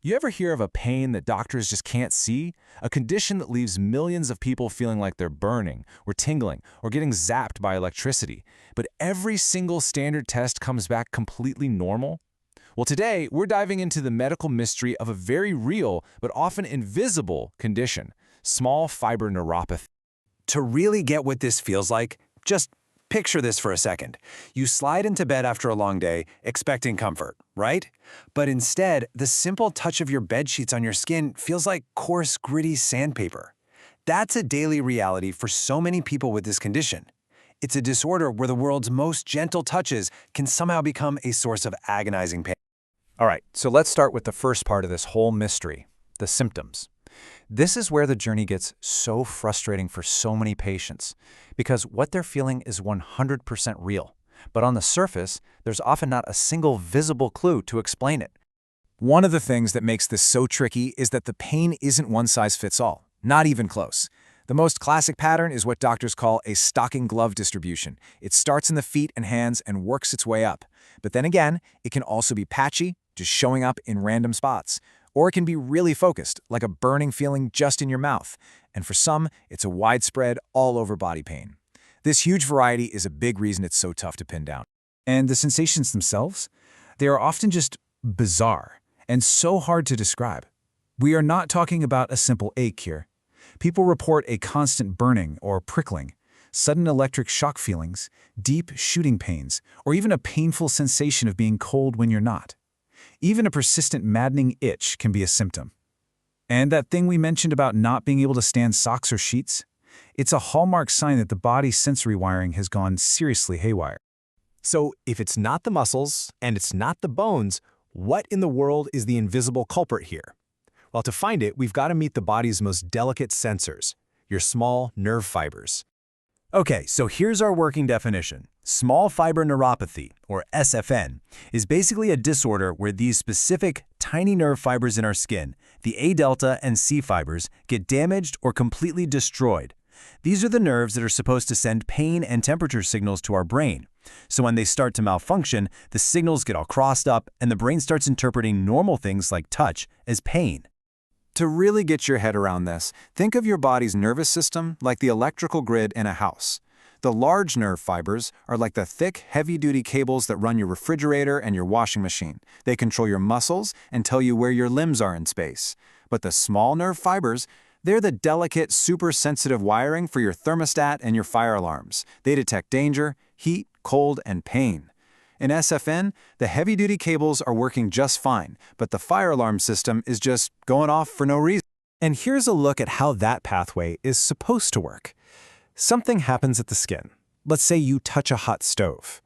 You ever hear of a pain that doctors just can't see? A condition that leaves millions of people feeling like they're burning, or tingling, or getting zapped by electricity. But every single standard test comes back completely normal? Well, today, we're diving into the medical mystery of a very real, but often invisible condition, small fiber neuropathy. To really get what this feels like, just picture this for a second. You slide into bed after a long day, expecting comfort, right? But instead, the simple touch of your bed sheets on your skin feels like coarse, gritty sandpaper. That's a daily reality for so many people with this condition. It's a disorder where the world's most gentle touches can somehow become a source of agonizing pain. All right, so let's start with the first part of this whole mystery, the symptoms. This is where the journey gets so frustrating for so many patients, because what they're feeling is 100% real. But on the surface, there's often not a single visible clue to explain it. One of the things that makes this so tricky is that the pain isn't one size fits all, not even close. The most classic pattern is what doctors call a stocking glove distribution. It starts in the feet and hands and works its way up. But then again, it can also be patchy, just showing up in random spots. Or it can be really focused, like a burning feeling just in your mouth. And for some, it's a widespread, all-over body pain. This huge variety is a big reason it's so tough to pin down. And the sensations themselves? They are often just bizarre and so hard to describe. We are not talking about a simple ache here. People report a constant burning or prickling, sudden electric shock feelings, deep shooting pains, or even a painful sensation of being cold when you're not. Even a persistent maddening itch can be a symptom. And that thing we mentioned about not being able to stand socks or sheets? It's a hallmark sign that the body's sensory wiring has gone seriously haywire. So if it's not the muscles and it's not the bones, what in the world is the invisible culprit here? Well, to find it, we've got to meet the body's most delicate sensors, your small nerve fibers. Okay, so here's our working definition. Small fiber neuropathy, or SFN, is basically a disorder where these specific tiny nerve fibers in our skin, the A delta and C fibers, get damaged or completely destroyed. These are the nerves that are supposed to send pain and temperature signals to our brain. So when they start to malfunction, the signals get all crossed up and the brain starts interpreting normal things like touch as pain. To really get your head around this, think of your body's nervous system like the electrical grid in a house. The large nerve fibers are like the thick, heavy-duty cables that run your refrigerator and your washing machine. They control your muscles and tell you where your limbs are in space. But the small nerve fibers, they're the delicate, super-sensitive wiring for your thermostat and your fire alarms. They detect danger, heat, cold, and pain. In SFN, the heavy-duty cables are working just fine, but the fire alarm system is just going off for no reason. And here's a look at how that pathway is supposed to work. Something happens at the skin. Let's say you touch a hot stove.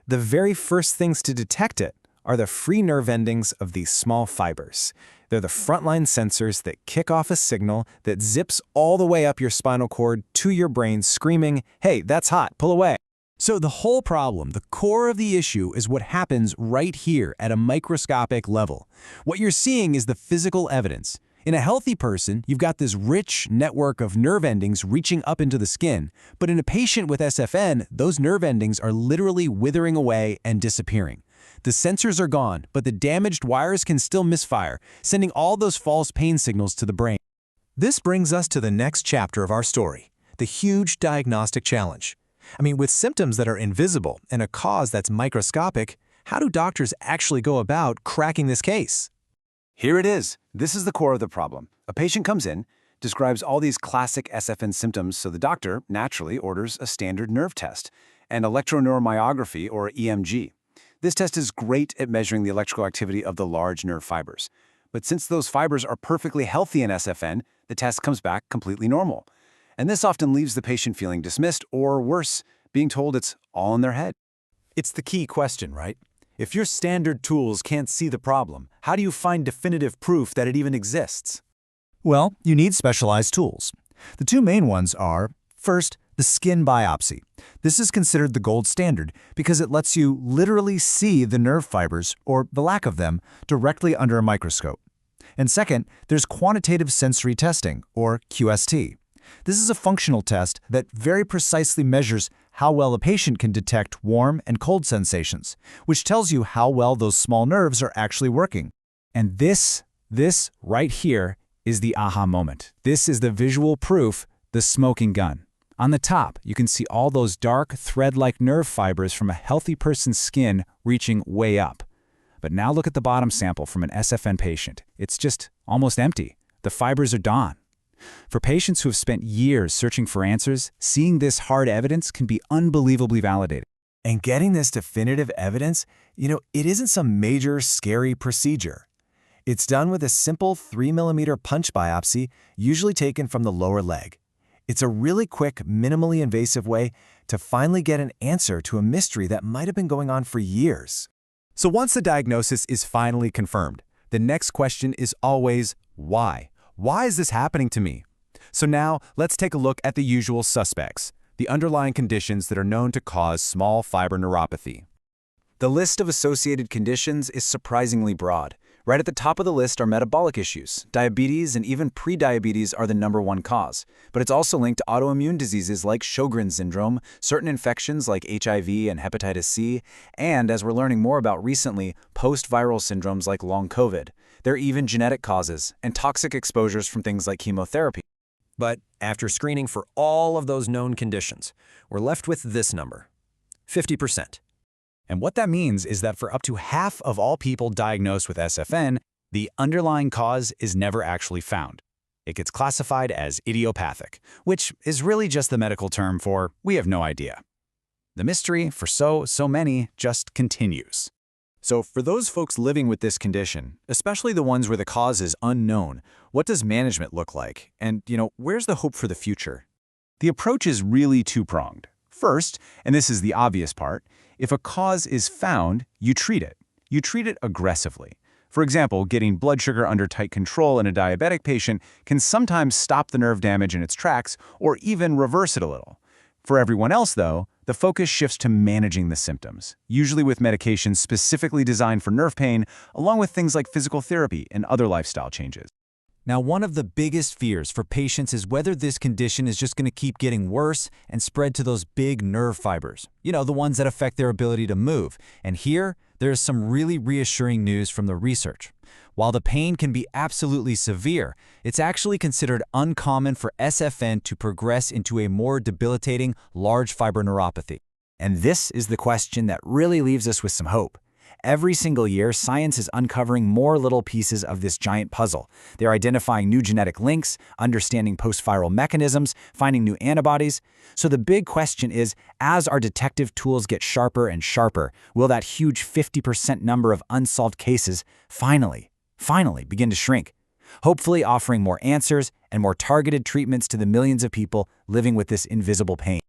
The very first things to detect it are the free nerve endings of these small fibers. They're the frontline sensors that kick off a signal that zips all the way up your spinal cord to your brain screaming, "Hey, that's hot, pull away." So the whole problem, the core of the issue, is what happens right here at a microscopic level. What you're seeing is the physical evidence. In a healthy person, you've got this rich network of nerve endings reaching up into the skin, but in a patient with SFN, those nerve endings are literally withering away and disappearing. The sensors are gone, but the damaged wires can still misfire, sending all those false pain signals to the brain. This brings us to the next chapter of our story, the huge diagnostic challenge. With symptoms that are invisible and a cause that's microscopic, how do doctors actually go about cracking this case? Here it is. This is the core of the problem. A patient comes in, describes all these classic SFN symptoms, so the doctor naturally orders a standard nerve test, an electroneuromyography or EMG. This test is great at measuring the electrical activity of the large nerve fibers. But since those fibers are perfectly healthy in SFN, the test comes back completely normal. And this often leaves the patient feeling dismissed or worse, being told it's all in their head. It's the key question, right? If your standard tools can't see the problem, how do you find definitive proof that it even exists? Well, you need specialized tools. The two main ones are, first, the skin biopsy. This is considered the gold standard because it lets you literally see the nerve fibers, or the lack of them, directly under a microscope. And second, there's quantitative sensory testing, or QST. This is a functional test that very precisely measures how well a patient can detect warm and cold sensations, which tells you how well those small nerves are actually working. And this This, right here, is the aha moment. This is the visual proof, the smoking gun. On the top, you can see all those dark, thread-like nerve fibers from a healthy person's skin reaching way up. But now look at the bottom sample from an SFN patient. It's just almost empty. The fibers are gone. For patients who have spent years searching for answers, seeing this hard evidence can be unbelievably validating. And getting this definitive evidence, it isn't some major, scary procedure. It's done with a simple 3mm punch biopsy, usually taken from the lower leg. It's a really quick, minimally invasive way to finally get an answer to a mystery that might have been going on for years. So once the diagnosis is finally confirmed, the next question is always, why? Why is this happening to me? So now, let's take a look at the usual suspects, the underlying conditions that are known to cause small fiber neuropathy. The list of associated conditions is surprisingly broad. Right at the top of the list are metabolic issues. Diabetes and even prediabetes are the #1 cause. But it's also linked to autoimmune diseases like Sjogren's syndrome, certain infections like HIV and hepatitis C, and, as we're learning more about recently, post-viral syndromes like long COVID. There are even genetic causes and toxic exposures from things like chemotherapy. But after screening for all of those known conditions, we're left with this number, 50%. And what that means is that for up to half of all people diagnosed with SFN, the underlying cause is never actually found. It gets classified as idiopathic, which is really just the medical term for we have no idea. The mystery for so many just continues. So for those folks living with this condition, especially the ones where the cause is unknown, what does management look like? And, where's the hope for the future? The approach is really two-pronged. First, and this is the obvious part, if a cause is found, you treat it. You treat it aggressively. For example, getting blood sugar under tight control in a diabetic patient can sometimes stop the nerve damage in its tracks or even reverse it a little. For everyone else, though, the focus shifts to managing the symptoms, usually with medications specifically designed for nerve pain, along with things like physical therapy and other lifestyle changes. Now, one of the biggest fears for patients is whether this condition is just going to keep getting worse and spread to those big nerve fibers, the ones that affect their ability to move. And here, there's some really reassuring news from the research. While the pain can be absolutely severe, it's actually considered uncommon for SFN to progress into a more debilitating large fiber neuropathy. And this is the question that really leaves us with some hope. Every single year, science is uncovering more little pieces of this giant puzzle. They're identifying new genetic links, understanding post-viral mechanisms, finding new antibodies. So the big question is, as our detective tools get sharper and sharper, will that huge 50% number of unsolved cases finally begin to shrink? Hopefully offering more answers and more targeted treatments to the millions of people living with this invisible pain.